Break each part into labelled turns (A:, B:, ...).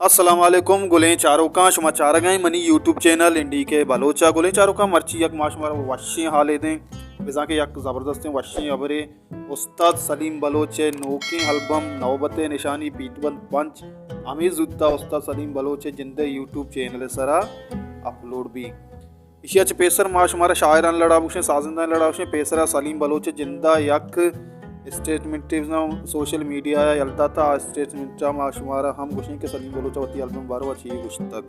A: अस्सलाम वालेकुम गुलें चारों का शुमा चारा गए मनी यूट्यूब चैनल इंडी के बलोचा गुलें चारों का मर्ची यक माशमार वशी हाले दें बिजा के यक ज़बरदस्त वशी अबरे उस्ताद सलीम बलोचे नोकी एल्बम नौबत निशानी पीतबंद पंच अमीर जुद्दा उस्ताद सलीम बलोचे जिंदे यूट्यूब चैनल सरा अपलोड भी इशिया पेसर माशमारा शायरान लड़ाबुशे साजिंदा लड़ाबुशे पेसरा सलीम बलोचे जिंदा यक स्टेटमेंट सोशल मीडिया यलता था स्टेटमेंट माशुमारा हम गुशें के सलीम बलोचा वती एल्बम बारो अच्छी गुश तक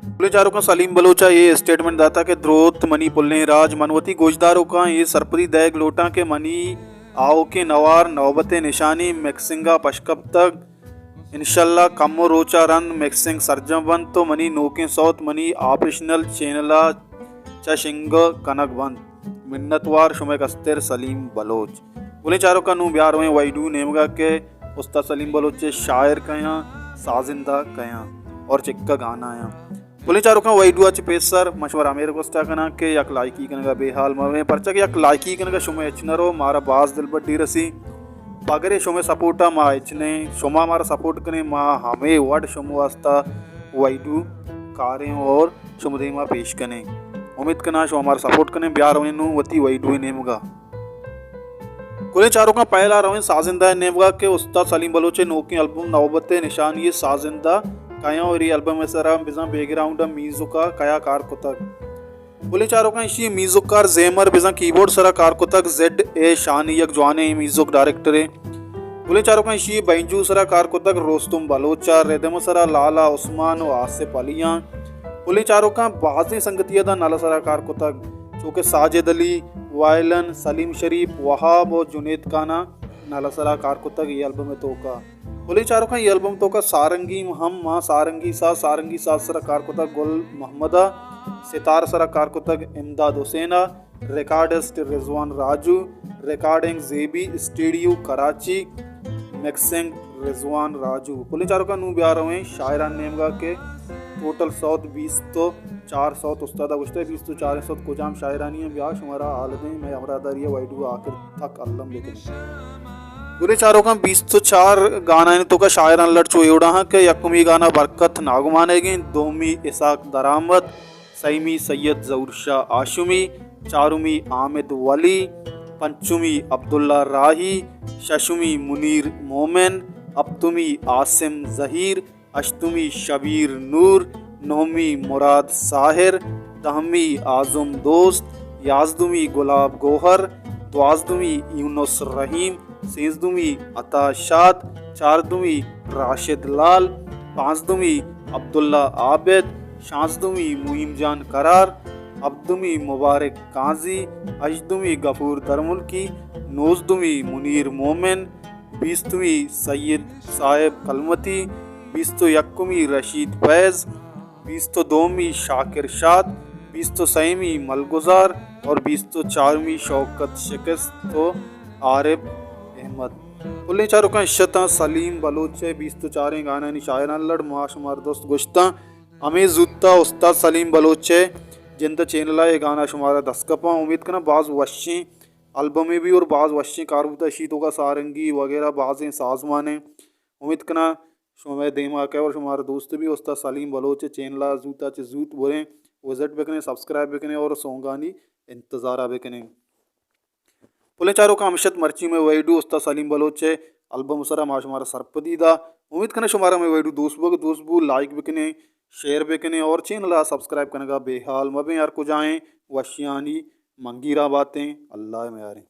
A: पुले चारों का सलीम बलोचा ये स्टेटमेंट दाता के द्रोत मनी पुल्ले राज मनवती गोजदारों का ये सरपरी दैग लोटा के मनी आओ के नवार नौबते निशानी मैक्सिंगा पशकब तक इंशाल्लाह कमो रोचा रन मैक्सिंग सरजम बंद तो मनी नोके सौत मनी ऑपरेशनल चैनला चिंग कनक बंद मिन्नतवार शुमे कस्तर सलीम बलोच बोले चारों का नू ब्यार में वाइडू नेमगा के उस्ताद सलीम बलोच शायर कया साजिंदा कया और चिक्का गाना आया बोले चारों का वाइडू अच्छे पेसर मशवरा मेरे कोस्टा कना के यक लाइकी कनगा बेहाल मवे परचा के यक लाइकी कनगा शुमे इचनरो मारा बाज दिल बड्डी रसी पगरे शुमे सपोर्टा मा इचने शुमा मारा सपोर्ट कने मा हमें वड शुम वास्ता वाइडू कारें और शुमदेमा पेश कने उम्मीद करना शो हमारा सपोर्ट करने ब्यार नु वती वाइडू नेमगा कुले चारों का पहला रवे साजिंदा नेमगा के उस्ताद सलीम बलोचे नोकी एल्बम नौबत निशान ये साजिंदा कया और ये एल्बम में सरा बिजा बैकग्राउंड म्यूजिका कया कार को तक कुले चारों का इसी म्यूजिक कार जेमर बिजा कीबोर्ड सरा कार को तक जेड ए शानी यक जवाने म्यूजिक डायरेक्टर है कुले चारों का इसी बैंजू सरा कार को तक रोस्तुम बलोचा रेदम सरा लाला उस्मान व आसिफ अलियां पुले चारों का बाजी संगतिया दा नाला सराकार को तक चूँकि साजिद अली वायलन सलीम शरीफ वहाब और जुनेद काना नाला सराकार को तक ये एल्बम में तो का पुले चारों का ये एल्बम तो का सारंगी हम माँ सारंगी सा सराकार को तक गुल मोहम्मदा सितार सराकार को तक इमदाद हुसैना रिकॉर्डिस्ट रिजवान राजू रिकॉर्डिंग जेबी स्टूडियो कराची मिक्सिंग रिजवान राजू पुले चारों का नू ब्यार हुए शायरान नेमगा के टोटल 120 तो 400 उस्तादा गुश्ते 20 तो 400 को जाम शायरानी ब्याह शुमारा आलमे मैं अमरादारिया वाइडू आखिर तक अल्लम लेकिन पूरे चारों का 20 तो 4 गाना तो का शायरान लड़ चोयोड़ा के यकमी गाना बरकत नागुमानेगी दोमी इसाक दरामद सईमी सैयद जहूर शाह आशुमी चारुमी आमिद वली पंचमी अब्दुल्ला राही शशुमी मुनीर मोमिन अब्तुमी आसिम जहीर अश्तुमी शबीर नूर नौमी मुराद साहिर दहमी आज़म दोस्त याजदुमी गुलाब गोहर द्वाजदुमी यूनुस रहीम सेजदुमी अता शाद चारदुमी राशिद लाल पाँचदुमी अब्दुल्ला आबिद शांसदुमी मुहिम जान करार अब्दुमी मुबारक काजी अजदुमी गफूर दरमुल्की नोजदुमी मुनीर मोमिन बीसदुमी सैयद साहिब कलमती 20 तो यक्कुमी रशीद फैज़ 20 तो दोमी शाकिर शाद 20 तो सईमी मलगुजार और 20 तो चारमी शौकत शिकस्त तो आरिफ अहमद पुल्ले चारों का इश्शता सलीम बलोचे 20 तो चारें गाना नि शायरान लड़ माशुमार दोस्त गुश्ता हमें जुत्ता उस्ताद सलीम बलोचे जिंदा चैनल ये गाना शुमारा दस्कपा उम्मीद करना बाज़ वशी एल्बम में भी और बाज़ वशी कारबूता शीतों का सारंगी वगैरह बाज़ें साजमाने उम्मीद करना शुमे देमा के और शुमारा दोस्त भी उस्ताद सलीम बलोच चैनला जूता च जूत बोले विजिट बेकने सब्सक्राइब बेकने और सोंगानी इंतज़ारा बेकने पुले चारों का हमशत मर्ची में वैडू उस्ताद सलीम बलोच एल्बम सरा माशुमारा सरपदीदा उम्मीद करने शुमारा में वैडू दोस्तबू लाइक बेकने शेयर बेकने और चैनला सब्सक्राइब करने का बेहाल मबे यार को जाएँ वशियानी मंगीरा बातें अल्लाह में यारें।